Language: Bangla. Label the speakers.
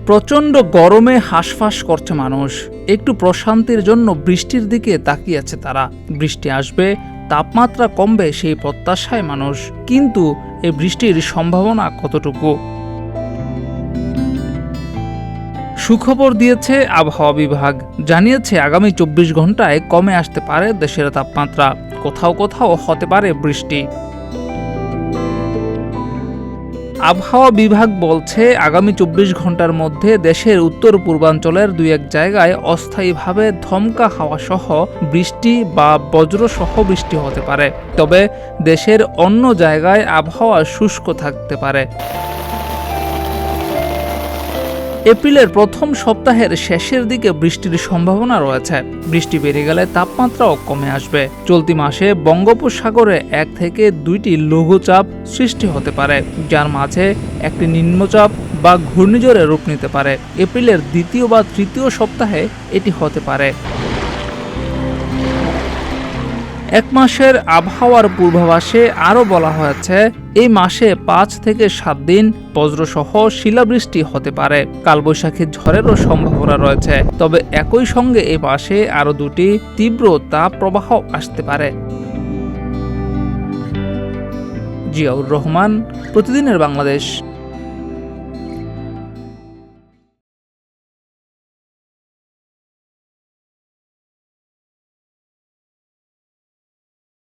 Speaker 1: প্রচণ্ড গরমে হাঁসফাঁস করছে মানুষ। একটু প্রশান্তির জন্য বৃষ্টির দিকে তাকিয়ে আছে তারা। বৃষ্টি আসবে, তাপমাত্রা কমবে সেই প্রত্যাশায় মানুষ। কিন্তু এই বৃষ্টির সম্ভাবনা কতটুকু? সুখবর দিয়েছে আবহাওয়া বিভাগ। জানিয়েছে আগামী 24 ঘন্টায় কমে আসতে পারে দেশের তাপমাত্রা। কোথাও কোথাও হতে পারে বৃষ্টি। আবহাওয়া বিভাগ বলছে আগামী 24 ঘন্টার মধ্যে দেশের উত্তর পূর্বাঞ্চলের 2-1 জায়গায় অস্থায়ীভাবে ধমকা হাওয়া সহ বৃষ্টি বা বজ্রসহ বৃষ্টি হতে পারে। তবে দেশের অন্য জায়গায় আবহাওয়া শুষ্ক থাকতে পারে। এপ্রিলের প্রথম সপ্তাহের শেষের দিকে বৃষ্টির সম্ভাবনা রয়েছে। বৃষ্টি বেড়ে গেলে তাপমাত্রাও কমে আসবে। চলতি মাসে বঙ্গোপসাগরে 1 থেকে 2টি লঘুচাপ সৃষ্টি হতে পারে, যার মাঝে একটি নিম্নচাপ বা ঘূর্ণিঝড়ের রূপ নিতে পারে। এপ্রিলের দ্বিতীয় বা তৃতীয় সপ্তাহে এটি হতে পারে। 1 মাসের আবহাওয়ার পূর্বাভাসে আরও বলা হয়েছে এই মাসে 5 থেকে 7 দিন বজ্রসহ শিলাবৃষ্টি হতে পারে। কালবৈশাখী ঝড়েরও সম্ভাবনা রয়েছে। তবে একই সঙ্গে এই মাসে আরও 2টি তীব্র তাপপ্রবাহ আসতে পারে। জিয়াউর রহমান, প্রতিদিনের বাংলাদেশ।